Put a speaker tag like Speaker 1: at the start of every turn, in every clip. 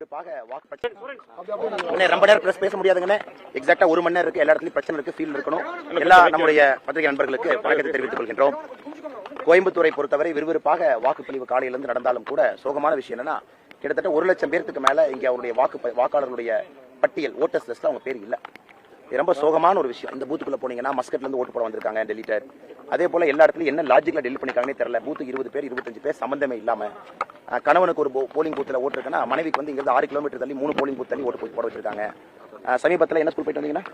Speaker 1: ரொம்ப நேரம் பிரஸ் பேச முடியாதுங்கண்ணே. எக்ஸாக்டா 1 மணி நேரம் இருக்கு. எல்லா இடத்துலயும் பிரச்சனை இருக்கு, ஃபீல் இருக்கணும். எல்லா நம்முடைய பத்திரிகை நண்பர்களுக்கு வணக்கத்தை தெரிவித்துக் கொள்கின்றோம். கோயம்புத்தூரை பொறுத்தவரை விறுவிறுப்பாக வாக்குப்பதிவு காலையிலிருந்து நடந்தாலும் கூட சோகமான விஷயம் என்னன்னா, கிட்டத்தட்ட 1 லட்சம் பேருக்கு மேல இங்க அவருடைய வாக்காளர்களுடைய பட்டியல் ஓட்டர்ஸ் லிஸ்ட்ல அவங்க பேர் இல்ல. இது ரொம்ப சோகமான ஒரு விஷயம். இந்த பூத்துக்குள்ள போனீங்கன்னா மஸ்கட்ல இருந்து ஓட்டு போட வந்திருக்காங்க, டெலிட்டட். அதே போல எல்லா இடத்துலயும் என்ன லாஜிக்ல டெலிட் பண்ணிருக்காங்கன்னே தெரியல. பூத்து 20 பேர் 25 பேர் சம்பந்தமே இல்லாம, கணவனுக்கு ஒரு போலிங் பூத்துல ஓட்டு இருக்குன்னா மனைவிக்கு வந்து இங்க 6 கிலோமீட்டர் தள்ளி 3 போலிங் பூத் தள்ளி ஓட்டு போட வச்சிருக்காங்க. சமீபத்தில் என்ன ஸ்கூல் போயிட்டு வந்தீங்கன்னா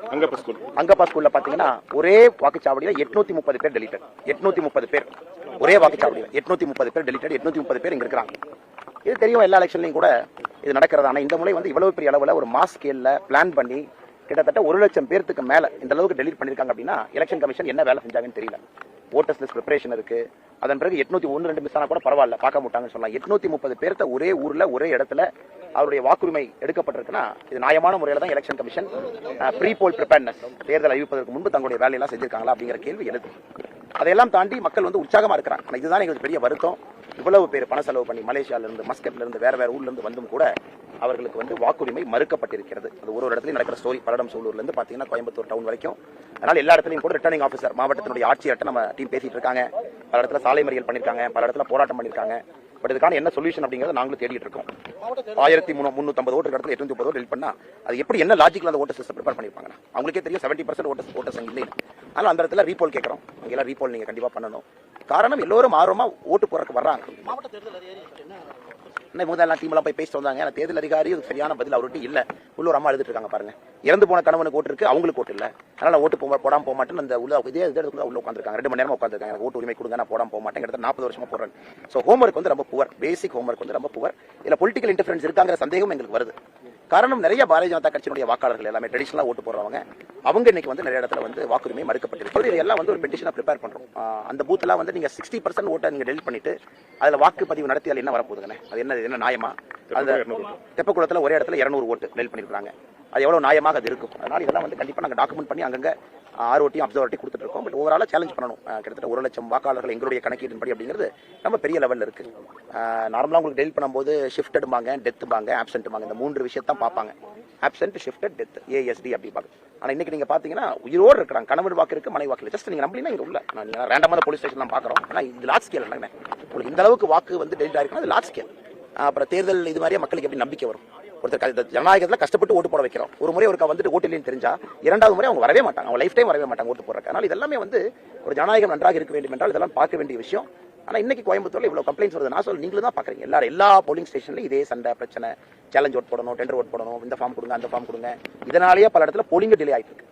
Speaker 1: அங்கப்பா ஸ்கூல்ல பாத்தீங்கன்னா ஒரே வாக்குச்சாவடியில 830 பேர் டெலிட்டட். 830 பேர் ஒரே வாக்குச்சாவடியில் 830 பேர் டெலிட்டட். 830 பேர் இங்க இருக்கிறாங்க. இது தெரியும், எல்லா எலெக்ஷன்லயும் கூட இது நடக்கிறது. ஆனா இந்த முறை வந்து இவ்வளவு பெரிய அளவுல ஒரு மாஸ் ஸ்கேல்ல பிளான் பண்ணி கிட்டத்தட்ட 1 லட்சம் பேருக்கு மேல இந்த அளவுக்கு டெலிட் பண்ணிருக்காங்க அப்படின்னா எலெக்ஷன் கமிஷன் என்ன வேலை செஞ்சாங்கன்னு தெரியல. ஓட்டர்ஸ் லிஸ்ட் ப்ரிப்பரேஷன் இருக்கு. அதன் பிறகு 801-2 மிஸ் ஆனா கூட பரவாயில்ல, பார்க்க மாட்டாங்கன்னு சொல்லலாம். 830 பேர்த்த ஒரே ஊர்ல ஒரே இடத்துல அவருடைய வாக்குரிமை எடுக்கப்பட்டிருக்குன்னா இது நியாயமான முறையில தான் election commission pre poll preparedness தேர்தல் அறிவிப்பதற்கு முன்பு தங்களுடைய வேலையெல்லாம் செஞ்சிருக்காங்களா அப்படிங்கிற கேள்வி எழுது. அதையெல்லாம் தாண்டி மக்கள் வந்து உற்சாகமா இருக்கிறாங்க. ஆனா இதுதான் எங்களுக்கு பெரிய வருத்தம். இவ்வளவு பேர் பண செலவு பண்ணி மலேசியால இருந்து, மஸ்கட்ல இருந்து, வேற ஊர்ல இருந்து வந்தும் கூட அவர்களுக்கு வந்து வாக்குரிமை மறுக்கப்பட்டிருக்கிறது. அது ஒரு இடத்துல நடக்கிற ஸ்டோரி. பல்லடம் சூலூர்ல இருந்து பாத்தீங்கன்னா கோயம்புத்தூர் டவுன் வரைக்கும். அதனால எல்லா இடத்துலயும் கூட ரிட்டர்னிங் ஆஃபீஸர் மாவட்டத்தினுடைய ஆட்சியர்கிட்ட நம்ம டீம் பேசிட்டு இருக்காங்க. பல இடத்துல சாலை மறியல் பண்ணிருக்காங்க, பல இடத்துல போராட்டம் பண்ணிருக்காங்க. பட் இதுக்கான என்ன சொல்யூஷன் அப்படிங்கறத நாங்களும் தேடிட்டு இருக்கோம். 1350 ஓட்டு இடத்துல 830 ஓட்டு டெலிட் பண்ணா அது எப்படி, என்ன லாஜிக்ல அந்த ஓட்டர் சிஸ்டம் ப்ரிப்பேர் பண்ணிருப்பாங்க? அவங்களுக்கே தெரியும் 70% ஓட்டர்ஸ் அங்க இல்லை. அதனால அந்த இடத்துல ரீபோல் கேட்கறோம். அங்கெல்லாம் ரீபோல் நீங்க கண்டிப்பா பண்ணணும். காரணம் எல்லோரும் ஆர்வமா ஓட்டு போறதுக்கு வர்றாங்க. முதல்ல டீம் எல்லாம் போய் பேசிட்டு வந்தாங்க. தேர்தல் அதிகாரி சரியான பதில் அவர்கிட்ட இல்ல. உள்ளூர் அம்மா எழுதிட்டு இருக்காங்க பாருங்க. இறந்து போன கணவனுக்கு ஓட்டு இருக்கு, அவங்களுக்கு ஓட்டு இல்ல. அதனால ஓட்டு போடாம போக மாட்டேன். அந்த உள்ள உட்காந்துருக்காங்க. 2 மணி நேரமா உட்காந்துருக்காங்க. எனக்கு ஓட்டு உரிமை கொடுங்க, நான் போடாம போக மாட்டேன். கிட்டத்தட்ட 40 வருஷமா போடுறேன். சோ ஹோம்வொர்க் வந்து ரொம்ப புவர். பேசிக் ஹோம்வொர்க் வந்து ரொம்ப புவர். இதுல பொலிட்டிக்கல் இன்டர்ஃபரன்ஸ் இருக்காங்கிற சந்தேகம் எங்களுக்கு வருது. காரணம் நிறைய பாரதிய ஜனதா கட்சியினுடைய வாக்காளர்கள் எல்லாமே ட்ரெடிஷனலா ஓட்டு போடுறவங்க. அவங்க இன்னைக்கு வந்து நிறைய இடத்துல வந்து வாக்குரிமை மறுக்கப்பட்டிருக்கு. இதெல்லாம் வந்து ஒரு பெட்டிஷனை ப்ரிப்பேர் பண்றோம். அந்த பூத்ல வந்து நீங்க 60% ஓட்டை நீங்க டெலிட் பண்ணிட்டு அதுல வாக்குப்பதிவு நடத்தி அதுல என்ன வரப்போகுதுங்க? அது என்ன நியாயமா? அந்த தெப்பக்குளத்துல ஒரே இடத்துல 200 ஓட்டு டெலிட் பண்ணிருக்காங்க. அது எவ்வளவு நியாயமாக அது இருக்கும்? அதனால இதெல்லாம் வந்து கண்டிப்பா நாங்க டாக்குமெண்ட் பண்ணி அங்கங்க ஆர்ஓட்டியும் அப்சர்வர்ட்டி கொடுத்துட்டு இருக்கோம். பட் ஓவராலா சேலஞ்ச் பண்ணணும். கிட்டத்தட்ட 1 லட்சம் வாக்காளர்கள் எங்களுடைய கணக்கீட்டின்படி அப்படிங்கிறது ரொம்ப பெரிய லெவல்ல இருக்கு. நார்மலா உங்களுக்கு டெலிட் பண்ணும்போது ஷிஃப்டட் பாங்க, டெத் பாங்க, ஆப்சென்ட் பாங்க, இந்த 3 விஷயத்தான் பார்ப்பாங்க. ஆப்சென்ட், ஷிஃப்டட், டெத், ஏஎஸ்டி அப்படி பாங்க. ஆனா இன்னைக்கு நீங்க பாத்தீங்கன்னா உயிரோடு இருக்கிறாங்க. கணவன் வாக்கு இருக்கு, மனைவி வாக்கு. ஜஸ்ட் நீங்க நம்பலீங்கன்னா இங்க உள்ள நீங்க ரேண்டமான போலீஸ் ஸ்டேஷன் தான் பாக்குறோம். ஆனா இது லார்ஜ் ஸ்கேல். உங்களுக்கு இந்த அளவுக்கு வாக்கு வந்து டெலிட் ஆயிருக்குன்னா அது லார்ஜ் ஸ்கேல். அப்புறம் தேர்தல் இது மாதிரியே மக்களுக்கு எப்படி நம்பிக்கை வரும்? ஒருத்தர் ஜனநாயகத்துல கஷ்டப்பட்டு ஓட்டு போட வைக்கிறோம். ஒரு முறை ஒருக்கா வந்துட்டு ஓட்டு இல்லைன்னு தெரிஞ்சா 2வது முறை அவங்க வரவே மாட்டாங்க. அவங்க லைஃப் டைம் வரவே மாட்டாங்க ஓட்டு போடுறதுக்கு. அதனால இதெல்லாமே வந்து ஒரு ஜனநாயகம் நன்றாக இருக்க வேண்டும் என்றால் இதெல்லாம் பார்க்க வேண்டிய விஷயம். ஆனா இன்னைக்கு கோயம்புத்தூர்ல இவ்வளவு கம்ப்ளைண்ட்ஸ் வருது. நான் நீங்களும் தான் பாக்குறீங்க. எல்லா போலிங் ஸ்டேஷன்லயும் இதே சண்டை பிரச்சனை. சேலஞ்ச் ஓட் போடணும், டெண்டர் ஓட் போடணும், இந்த ஃபார்ம் கொடுங்க, அந்த ஃபார்ம் கொடுங்க. இதனாலேயே பல இடத்துல போலிங் டிலே ஆயிட்டு இருக்கு.